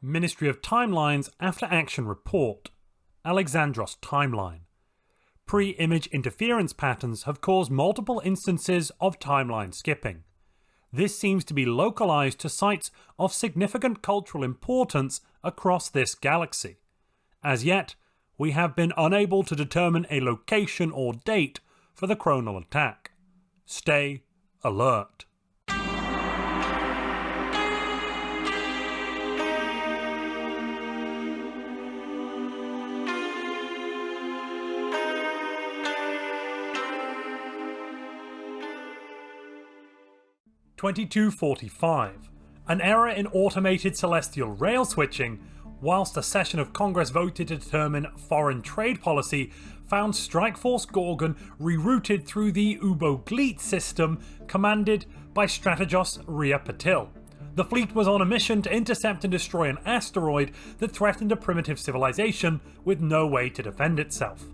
Ministry of Timelines After Action Report, Alexandros Timeline. Pre-image interference patterns have caused multiple instances of timeline skipping. This seems to be localized to sites of significant cultural importance across this galaxy. As yet, we have been unable to determine a location or date for the chronal attack. Stay alert. (2245). An error in automated celestial rail switching, whilst a session of Congress voted to determine foreign trade policy, found Strikeforce Gorgon rerouted through the Ubogleit system commanded by Strategos Ria Patil. The fleet was on a mission to intercept and destroy an asteroid that threatened a primitive civilization with no way to defend itself.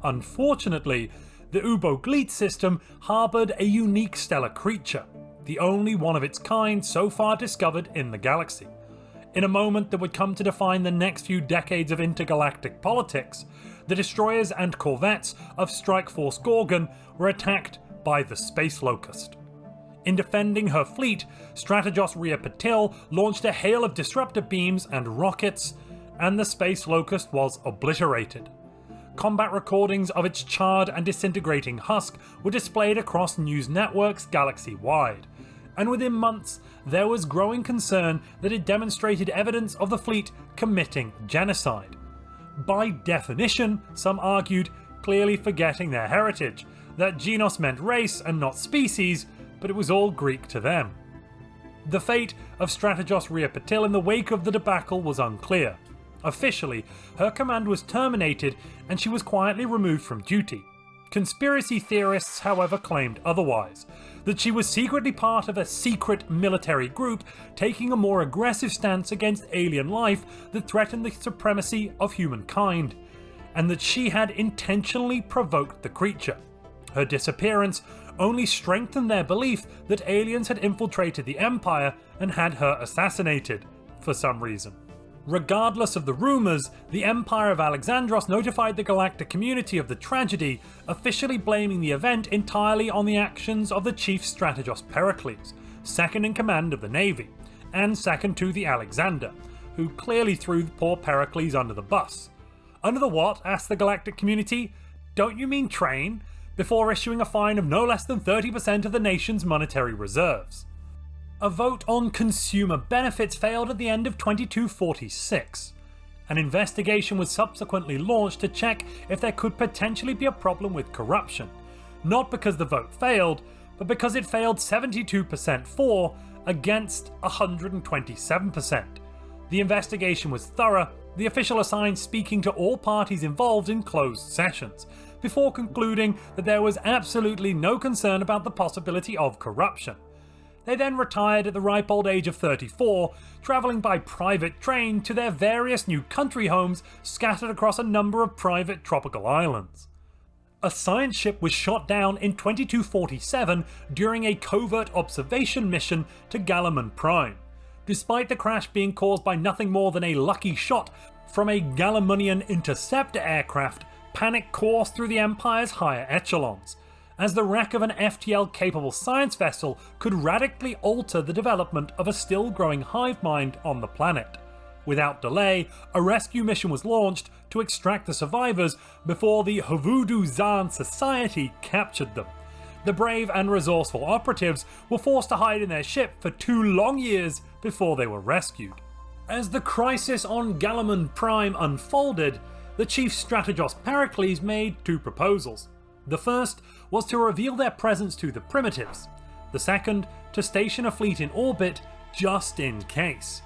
Unfortunately, the Ubogleit system harboured a unique stellar creature, the only one of its kind so far discovered in the galaxy. In a moment that would come to define the next few decades of intergalactic politics, the destroyers and corvettes of Strikeforce Gorgon were attacked by the Space Locust. In defending her fleet, Strategos Ria Patil launched a hail of disruptor beams and rockets, and the Space Locust was obliterated. Combat recordings of its charred and disintegrating husk were displayed across news networks galaxy-wide, and within months there was growing concern that it demonstrated evidence of the fleet committing genocide. By definition, some argued, clearly forgetting their heritage, that genos meant race and not species, but it was all Greek to them. The fate of Strategos Ria Patil in the wake of the debacle was unclear. Officially, her command was terminated and she was quietly removed from duty. Conspiracy theorists, however, claimed otherwise, that she was secretly part of a secret military group taking a more aggressive stance against alien life that threatened the supremacy of humankind, and that she had intentionally provoked the creature. Her disappearance only strengthened their belief that aliens had infiltrated the Empire and had her assassinated, for some reason. Regardless of the rumours, the Empire of Alexandros notified the galactic community of the tragedy, officially blaming the event entirely on the actions of the Chief Strategos Pericles, second in command of the Navy, and second to the Alexander, who clearly threw poor Pericles under the bus. Under the what? Asked the galactic community. Don't you mean train? Before issuing a fine of no less than 30% of the nation's monetary reserves. A vote on consumer benefits failed at the end of 2246. An investigation was subsequently launched to check if there could potentially be a problem with corruption, not because the vote failed, but because it failed 72% for against 127%. The investigation was thorough, the official assigned speaking to all parties involved in closed sessions, before concluding that there was absolutely no concern about the possibility of corruption. They then retired at the ripe old age of 34, travelling by private train to their various new country homes scattered across a number of private tropical islands. A science ship was shot down in 2247 during a covert observation mission to Gallaman Prime, despite the crash being caused by nothing more than a lucky shot from a Gallamanian interceptor aircraft. Panic coursed through the Empire's higher echelons, as the wreck of an FTL-capable science vessel could radically alter the development of a still-growing hive mind on the planet. Without delay, a rescue mission was launched to extract the survivors before the Hovudu Zan Society captured them. The brave and resourceful operatives were forced to hide in their ship for 2 long years before they were rescued. As the crisis on Gallaman Prime unfolded, the Chief Strategos Pericles made 2 proposals. The first was to reveal their presence to the primitives. The second, to station a fleet in orbit just in case.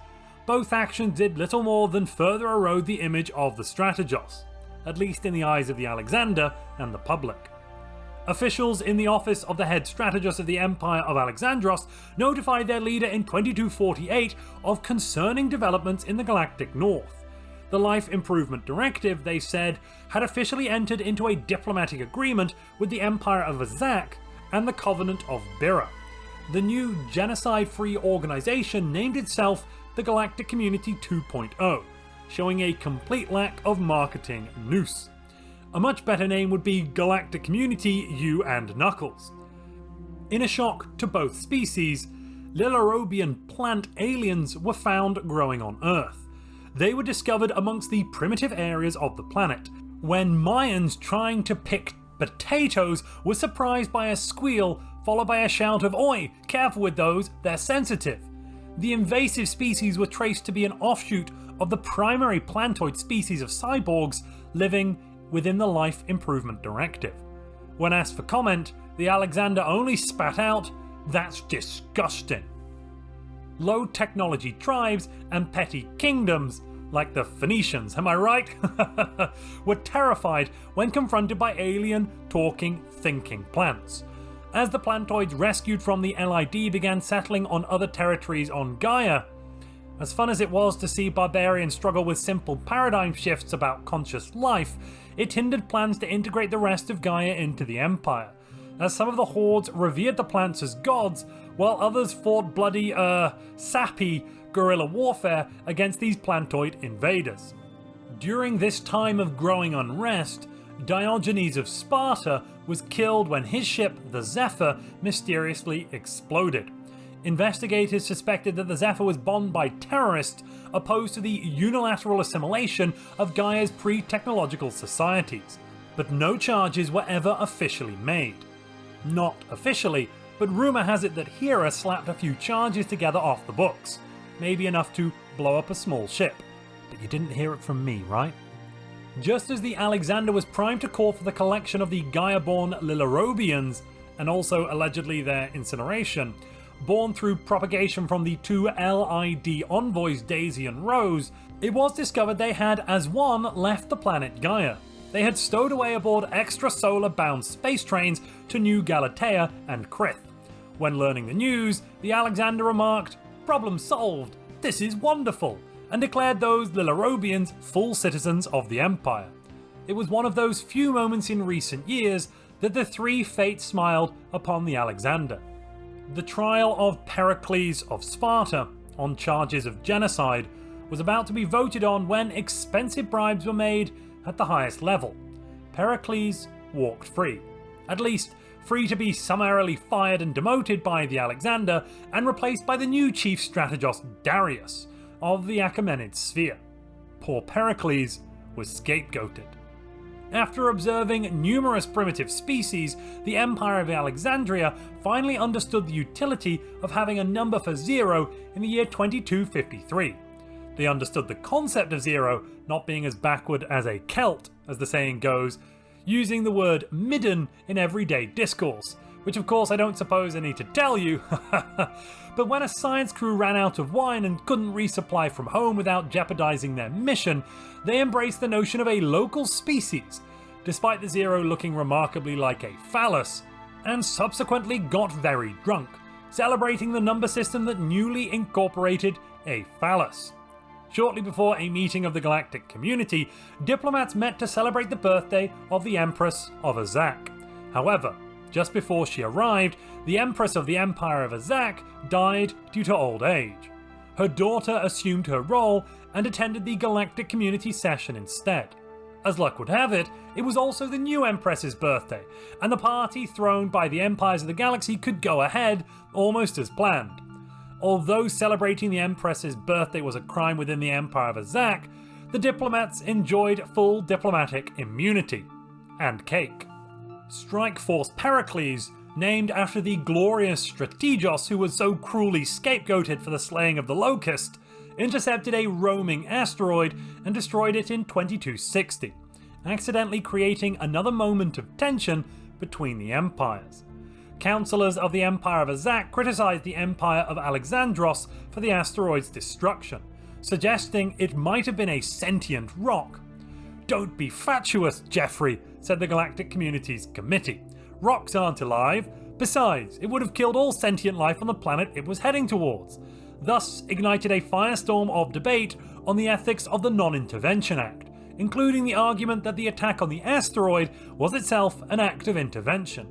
Both actions did little more than further erode the image of the Strategos, at least in the eyes of the Alexander and the public. Officials in the office of the head strategist of the Empire of Alexandros notified their leader in 2248 of concerning developments in the galactic north. The Life Improvement Directive, they said, had officially entered into a diplomatic agreement with the Empire of Azak and the Covenant of Bira. The new genocide-free organization named itself the galactic community 2.0, showing a complete lack of marketing nous. A much better name would be Galactic Community U and Knuckles. In a shock to both species, Lilarobian plant aliens were found growing on Earth. They were discovered amongst the primitive areas of the planet, when Mayans trying to pick potatoes were surprised by a squeal followed by a shout of "Oi, careful with those, they're sensitive." The invasive species were traced to be an offshoot of the primary plantoid species of cyborgs living within the Life Improvement Directive. When asked for comment, the Alexander only spat out, "That's disgusting." Low technology tribes and petty kingdoms, like the Phoenicians, am I right? were terrified when confronted by alien, talking, thinking plants. As the plantoids rescued from the LID began settling on other territories on Gaia, as fun as it was to see barbarians struggle with simple paradigm shifts about conscious life, it hindered plans to integrate the rest of Gaia into the Empire, as some of the hordes revered the plants as gods, while others fought bloody, sappy guerrilla warfare against these plantoid invaders. During this time of growing unrest, Diogenes of Sparta was killed when his ship, the Zephyr, mysteriously exploded. Investigators suspected that the Zephyr was bombed by terrorists opposed to the unilateral assimilation of Gaia's pre-technological societies, but no charges were ever officially made. Not officially, but rumour has it that Hera slapped a few charges together off the books, maybe enough to blow up a small ship. But you didn't hear it from me, right? Just as the Alexander was primed to call for the collection of the Gaia-born Lilarobians, and also allegedly their incineration, born through propagation from the two LID envoys Daisy and Rose, it was discovered they had, as one, left the planet Gaia. They had stowed away aboard extrasolar-bound space trains to New Galatea and Krith. When learning the news, the Alexander remarked, "Problem solved, this is wonderful," and declared those Lilarobians full citizens of the Empire. It was one of those few moments in recent years that the three fates smiled upon the Alexander. The trial of Pericles of Sparta, on charges of genocide, was about to be voted on when expensive bribes were made at the highest level. Pericles walked free. At least, free to be summarily fired and demoted by the Alexander and replaced by the new chief strategos Darius of the Achaemenid sphere. Poor Pericles was scapegoated. After observing numerous primitive species, the Empire of Alexandria finally understood the utility of having a number for zero in the year 2253. They understood the concept of zero not being as backward as a Celt, as the saying goes, using the word midden in everyday discourse, which of course I don't suppose I need to tell you. But when a science crew ran out of wine and couldn't resupply from home without jeopardizing their mission, they embraced the notion of a local species, despite the zero looking remarkably like a phallus, and subsequently got very drunk, celebrating the number system that newly incorporated a phallus. Shortly before a meeting of the galactic community, diplomats met to celebrate the birthday of the Empress of Azak. However, just before she arrived, the Empress of the Empire of Azak died due to old age. Her daughter assumed her role and attended the galactic community session instead. As luck would have it, it was also the new Empress's birthday, and the party thrown by the Empires of the Galaxy could go ahead almost as planned. Although celebrating the Empress's birthday was a crime within the Empire of Azak, the diplomats enjoyed full diplomatic immunity. And cake. Strikeforce Pericles, named after the glorious Strategos who was so cruelly scapegoated for the slaying of the Locust, intercepted a roaming asteroid and destroyed it in 2260, accidentally creating another moment of tension between the empires. Councillors of the Empire of Azak criticised the Empire of Alexandros for the asteroid's destruction, suggesting it might have been a sentient rock. "Don't be fatuous, Geoffrey," said the Galactic Community's committee. "Rocks aren't alive. Besides, it would have killed all sentient life on the planet it was heading towards." Thus ignited a firestorm of debate on the ethics of the Non-Intervention Act, including the argument that the attack on the asteroid was itself an act of intervention.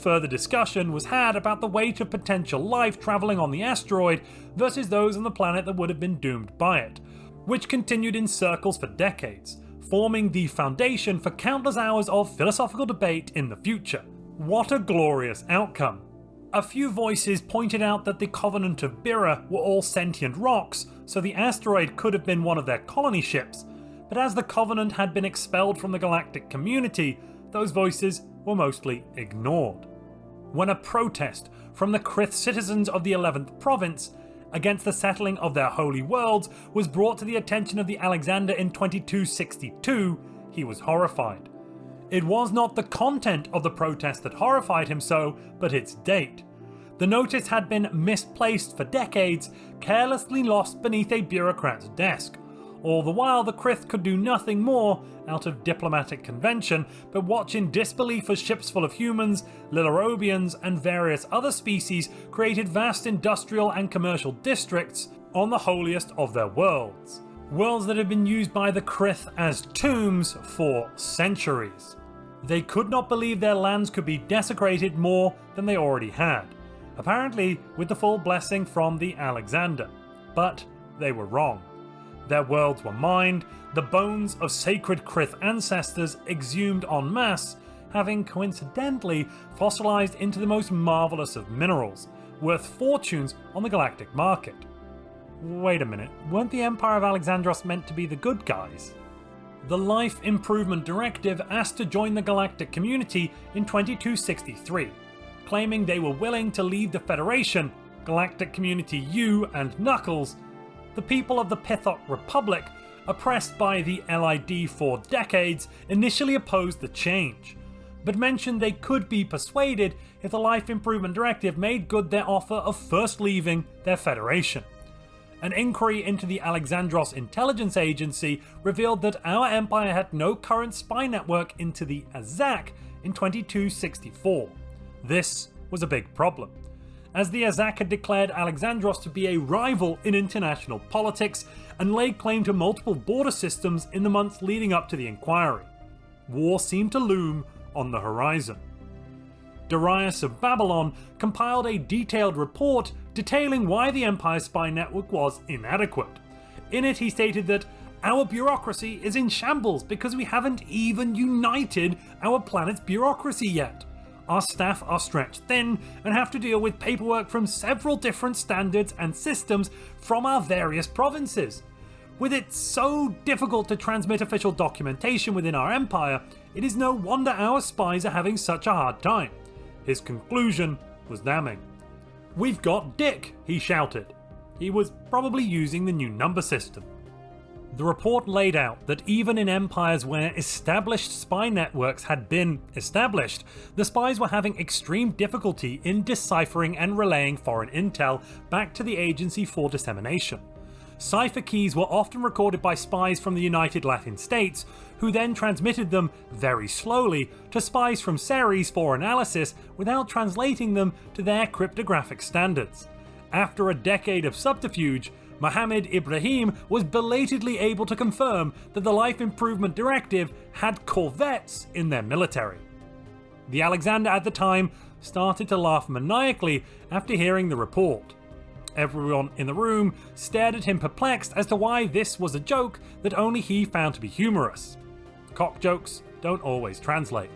further discussion was had about the weight of potential life travelling on the asteroid versus those on the planet that would have been doomed by it, which continued in circles for decades, forming the foundation for countless hours of philosophical debate in the future. What a glorious outcome! A few voices pointed out that the Covenant of Bira were all sentient rocks, so the asteroid could have been one of their colony ships, but as the Covenant had been expelled from the galactic community, those voices were mostly ignored. When a protest from the Krith citizens of the 11th province against the settling of their holy worlds was brought to the attention of the Alexander in 2262, he was horrified. It was not the content of the protest that horrified him so, but its date. The notice had been misplaced for decades, carelessly lost beneath a bureaucrat's desk. All the while, the Krith could do nothing more, out of diplomatic convention, but watch in disbelief as ships full of humans, Lilarobians, and various other species created vast industrial and commercial districts on the holiest of their worlds. Worlds that had been used by the Krith as tombs for centuries. They could not believe their lands could be desecrated more than they already had, apparently with the full blessing from the Alexander. But they were wrong. Their worlds were mined, the bones of sacred Krith ancestors exhumed en masse, having coincidentally fossilized into the most marvelous of minerals, worth fortunes on the galactic market. Wait a minute, weren't the Empire of Alexandros meant to be the good guys? The Life Improvement Directive asked to join the galactic community in 2263, claiming they were willing to leave the Federation, Galactic Community U and Knuckles. The people of the Pythok Republic, oppressed by the LID for decades, initially opposed the change, but mentioned they could be persuaded if the Life Improvement Directive made good their offer of first leaving their federation. An inquiry into the Alexandros Intelligence Agency revealed that our empire had no current spy network into the Azak in 2264. This was a big problem, as the Azak had declared Alexandros to be a rival in international politics and laid claim to multiple border systems in the months leading up to the inquiry. War seemed to loom on the horizon. Darius of Babylon compiled a detailed report detailing why the Empire's spy network was inadequate. In it he stated that our bureaucracy is in shambles because we haven't even united our planet's bureaucracy yet. Our staff are stretched thin and have to deal with paperwork from several different standards and systems from our various provinces. With it so difficult to transmit official documentation within our empire, it is no wonder our spies are having such a hard time. His conclusion was damning. "We've got Dick," he shouted. He was probably using the new number system. The report laid out that even in empires where established spy networks had been established, the spies were having extreme difficulty in deciphering and relaying foreign intel back to the agency for dissemination. Cipher keys were often recorded by spies from the United Latin States, who then transmitted them very slowly to spies from Ceres for analysis without translating them to their cryptographic standards. After a decade of subterfuge, Mohammed Ibrahim was belatedly able to confirm that the Life Improvement Directive had corvettes in their military. The Alexander at the time started to laugh maniacally after hearing the report. Everyone in the room stared at him perplexed as to why this was a joke that only he found to be humorous. Cock jokes don't always translate.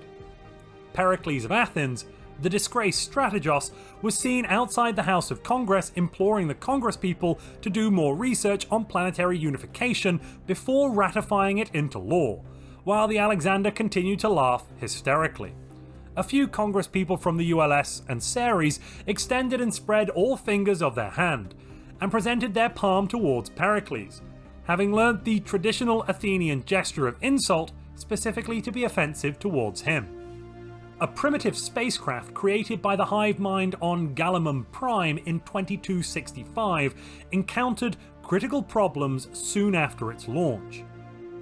Pericles of Athens, the disgraced strategos, was seen outside the House of Congress imploring the Congress people to do more research on planetary unification before ratifying it into law, while the Alexander continued to laugh hysterically. A few Congress people from the ULS and Ceres extended and spread all fingers of their hand, and presented their palm towards Pericles, having learnt the traditional Athenian gesture of insult specifically to be offensive towards him. A primitive spacecraft created by the hive mind on Gallaman Prime in 2265 encountered critical problems soon after its launch.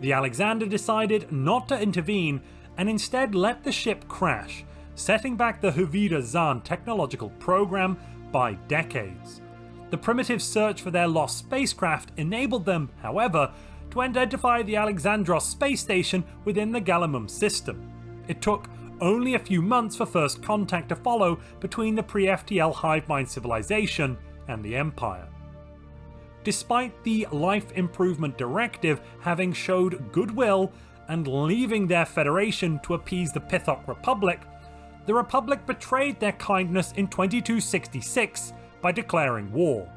The Alexander decided not to intervene and instead let the ship crash, setting back the Huvida Zan technological program by decades. The primitive search for their lost spacecraft enabled them, however, to identify the Alexandros space station within the Gallaman system. It took only a few months for first contact to follow between the pre-FTL hive mind civilization and the Empire. Despite the Life Improvement Directive having showed goodwill and leaving their federation to appease the Pythok Republic, the Republic betrayed their kindness in 2266 by declaring war.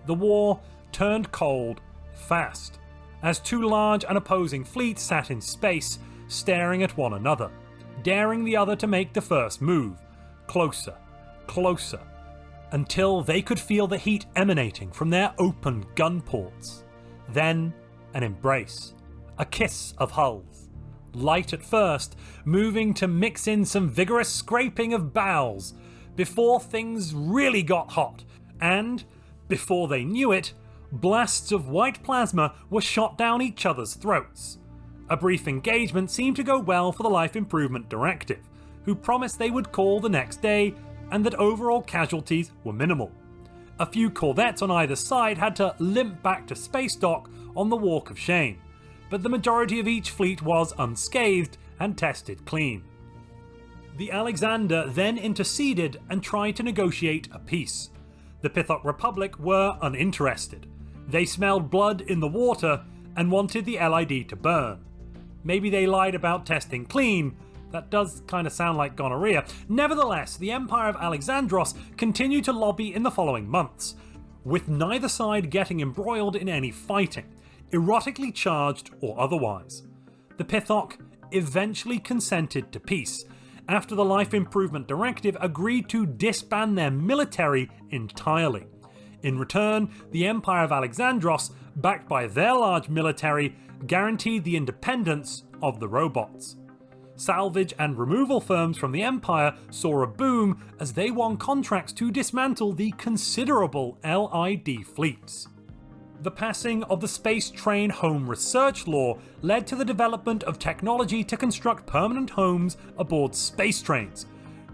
The war turned cold fast, as two large and opposing fleets sat in space, staring at one another, daring the other to make the first move, closer, closer, until they could feel the heat emanating from their open gun ports. Then an embrace, a kiss of hulls, light at first, moving to mix in some vigorous scraping of bows, before things really got hot, and, before they knew it, blasts of white plasma were shot down each other's throats. A brief engagement seemed to go well for the Life Improvement Directive, who promised they would call the next day and that overall casualties were minimal. A few corvettes on either side had to limp back to space dock on the Walk of Shame, but the majority of each fleet was unscathed and tested clean. The Alexander then interceded and tried to negotiate a peace. The Pythok Republic were uninterested. They smelled blood in the water and wanted the LID to burn. Maybe they lied about testing clean. That does kind of sound like gonorrhea. Nevertheless, the Empire of Alexandros continued to lobby in the following months, with neither side getting embroiled in any fighting, erotically charged or otherwise. The Pythok eventually consented to peace, after the Life Improvement Directive agreed to disband their military entirely. In return, the Empire of Alexandros, backed by their large military, guaranteed the independence of the robots. Salvage and removal firms from the Empire saw a boom as they won contracts to dismantle the considerable LID fleets. The passing of the Space Train Home Research Law led to the development of technology to construct permanent homes aboard space trains.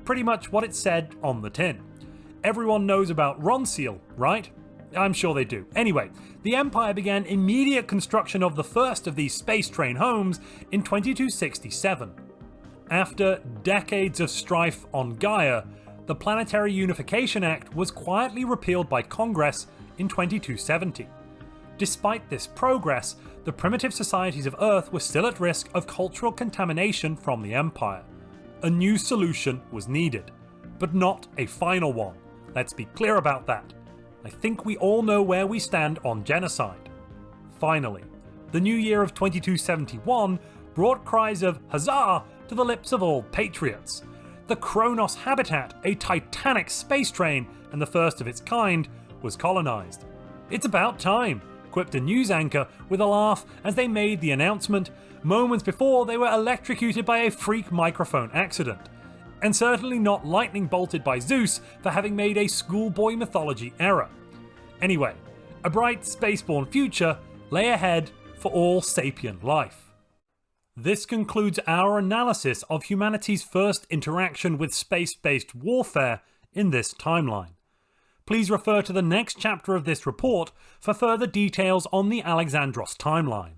Pretty much what it said on the tin. Everyone knows about Ronseal, right? I'm sure they do. Anyway, the Empire began immediate construction of the first of these space train homes in 2267. After decades of strife on Gaia, the Planetary Unification Act was quietly repealed by Congress in 2270. Despite this progress, the primitive societies of Earth were still at risk of cultural contamination from the Empire. A new solution was needed, but not a final one. Let's be clear about that. I think we all know where we stand on genocide. Finally, the new year of 2271 brought cries of huzzah to the lips of all patriots. The Kronos habitat, a titanic space train and the first of its kind, was colonized. It's about time, quipped a news anchor with a laugh as they made the announcement, moments before they were electrocuted by a freak microphone accident. And certainly not lightning bolted by Zeus for having made a schoolboy mythology error. Anyway, a bright spaceborne future lay ahead for all sapient life. This concludes our analysis of humanity's first interaction with space-based warfare in this timeline. Please refer to the next chapter of this report for further details on the Alexandros timeline.